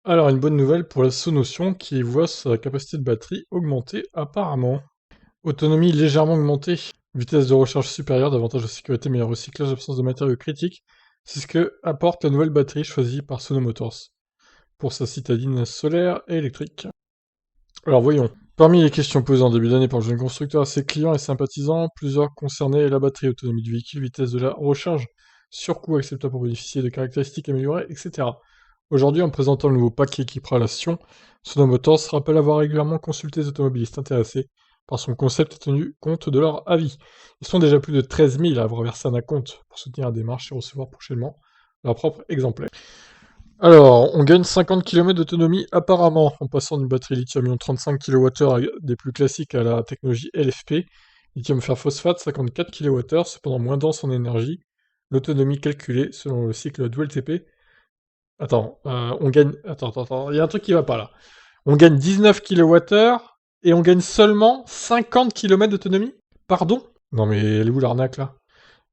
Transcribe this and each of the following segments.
Alors, une bonne nouvelle pour la Sonotion qui voit sa capacité de batterie augmenter apparemment. Autonomie légèrement augmentée, vitesse de recharge supérieure, davantage de sécurité, meilleur recyclage, absence de matériaux critiques. C'est ce que apporte la nouvelle batterie choisie par Sono Motors pour sa citadine solaire et électrique. Alors voyons. Parmi les questions posées en début d'année par le jeune constructeur à ses clients et sympathisants, plusieurs concernaient la batterie, autonomie du véhicule, vitesse de la recharge, surcoût acceptable pour bénéficier de caractéristiques améliorées, etc. Aujourd'hui, en présentant le nouveau paquet qui fera la Sion, Sono Motors rappelle avoir régulièrement consulté les automobilistes intéressés par son concept et tenu compte de leur avis. Ils sont déjà plus de 13 000 à avoir versé un acompte pour soutenir la démarche et recevoir prochainement leur propre exemplaire. Alors, on gagne 50 km d'autonomie apparemment, en passant d'une batterie lithium-ion 35 kWh des plus classiques à la technologie LFP, lithium fer phosphate 54 kWh, cependant moins dense en énergie. L'autonomie calculée selon le cycle WLTP. Attends, on gagne. Attends, il y a un truc qui va pas là. On gagne 19 kWh et on gagne seulement 50 km d'autonomie? Pardon? Non mais elle est où l'arnaque là?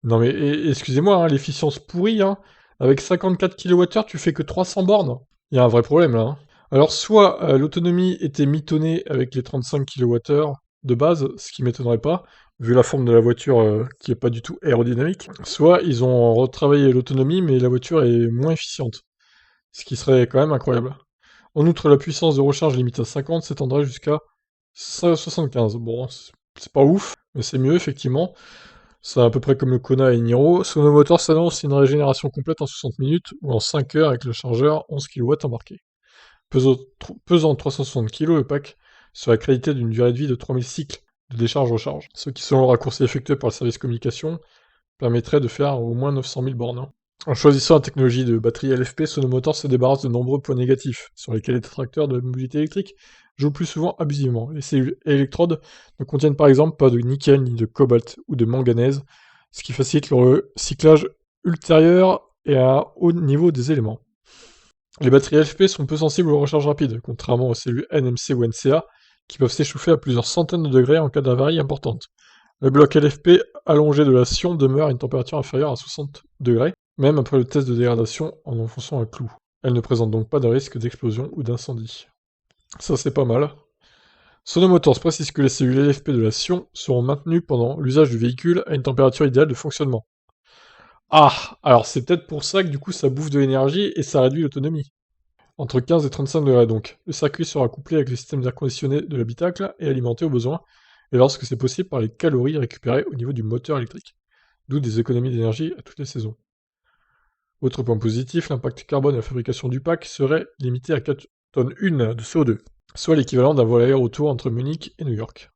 Non mais excusez-moi, hein, l'efficience pourrie, hein. Avec 54 kWh, tu fais que 300 bornes. Il y a un vrai problème là, hein. Alors soit l'autonomie était mitonnée avec les 35 kWh de base, ce qui m'étonnerait pas, vu la forme de la voiture qui est pas du tout aérodynamique, soit ils ont retravaillé l'autonomie mais la voiture est moins efficiente, ce qui serait quand même incroyable. En outre, la puissance de recharge limite à 50 s'étendrait jusqu'à 75. Bon, c'est pas ouf, mais c'est mieux effectivement. C'est à peu près comme le Kona et Niro. Sono Motors s'annonce une régénération complète en 60 minutes ou en 5 heures avec le chargeur 11 kW embarqué. Pesant 360 kg, le pack serait crédité d'une durée de vie de 3000 cycles de décharge-recharge, ce qui, selon le raccourci effectué par le service communication, permettrait de faire au moins 900 000 bornes. En choisissant la technologie de batterie LFP, Sono Motors se débarrasse de nombreux points négatifs, sur lesquels les détracteurs de la mobilité électrique jouent plus souvent abusivement. Les cellules électrodes ne contiennent par exemple pas de nickel, ni de cobalt ou de manganèse, ce qui facilite le recyclage ultérieur et à haut niveau des éléments. Les batteries LFP sont peu sensibles aux recharges rapides, contrairement aux cellules NMC ou NCA, qui peuvent s'échauffer à plusieurs centaines de degrés en cas d'avarie importante. Le bloc LFP allongé de la Sion demeure à une température inférieure à 60 degrés, même après le test de dégradation en enfonçant un clou. Elle ne présente donc pas de risque d'explosion ou d'incendie. Ça c'est pas mal. Sono Motors précise que les cellules LFP de la Sion seront maintenues pendant l'usage du véhicule à une température idéale de fonctionnement. Ah, alors c'est peut-être pour ça que du coup ça bouffe de l'énergie et ça réduit l'autonomie. Entre 15 et 35 degrés donc. Le circuit sera couplé avec le système d'air conditionné de l'habitacle et alimenté au besoin, et lorsque c'est possible par les calories récupérées au niveau du moteur électrique. D'où des économies d'énergie à toutes les saisons. Autre point positif, l'impact carbone de la fabrication du pack serait limité à 4 tonnes 1 de CO2, soit l'équivalent d'un vol aller-retour entre Munich et New York.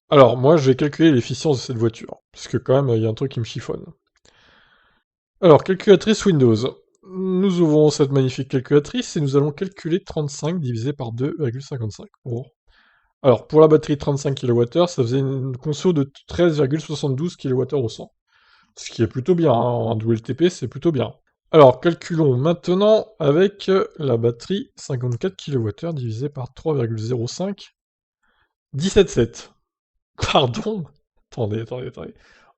Alors, moi, je vais calculer l'efficience de cette voiture, parce que quand même, il y a un truc qui me chiffonne. Alors, calculatrice Windows. Nous ouvrons cette magnifique calculatrice et nous allons calculer 35 divisé par 2,55. Bon. Alors, pour la batterie 35 kWh, ça faisait une conso de 13,72 kWh au 100. Ce qui est plutôt bien, hein, en WLTP, c'est plutôt bien. Alors, calculons maintenant avec la batterie 54 kWh divisé par 3,05. 17,7. Pardon? Attendez.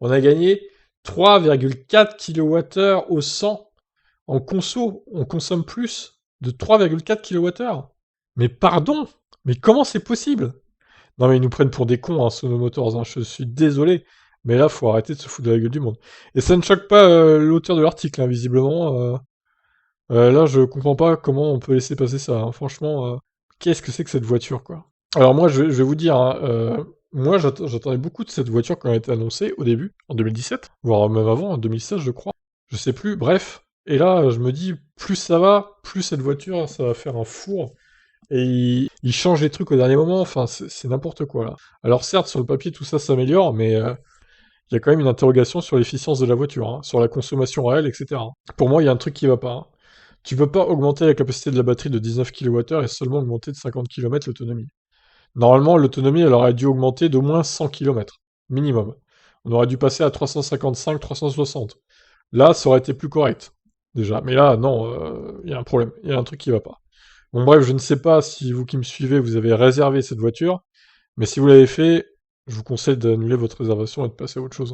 On a gagné 3,4 kWh au 100 en conso. On consomme plus de 3,4 kWh. Mais pardon? Mais comment c'est possible? Non mais ils nous prennent pour des cons, hein, Sono Motors, hein, je suis désolé. Mais là, faut arrêter de se foutre de la gueule du monde. Et ça ne choque pas l'auteur de l'article, hein, visiblement. Là, je comprends pas comment on peut laisser passer ça, hein. Franchement, qu'est-ce que c'est que cette voiture, quoi? Alors moi, je vais vous dire, hein, moi, j'attendais beaucoup de cette voiture quand elle a été annoncée au début, en 2017, voire même avant, en 2016, je crois. Je sais plus, bref. Et là, je me dis, plus ça va, plus cette voiture, ça va faire un four. Et il change les trucs au dernier moment, enfin, c'est n'importe quoi, là. Alors certes, sur le papier, tout ça s'améliore, mais il y a quand même une interrogation sur l'efficience de la voiture, hein, sur la consommation réelle, etc. Pour moi, il y a un truc qui va pas, hein. Tu peux pas augmenter la capacité de la batterie de 19 kWh et seulement augmenter de 50 km l'autonomie. Normalement, l'autonomie, elle aurait dû augmenter d'au moins 100 km, minimum. On aurait dû passer à 355, 360. Là, ça aurait été plus correct, déjà. Mais là, non, il y a un problème, il y a un truc qui va pas. Bon bref, je ne sais pas si vous qui me suivez, vous avez réservé cette voiture, mais si vous l'avez fait, je vous conseille d'annuler votre réservation et de passer à autre chose.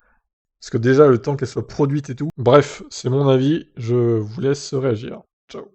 Parce que déjà, le temps qu'elle soit produite et tout. Bref, c'est mon avis, je vous laisse réagir. Ciao.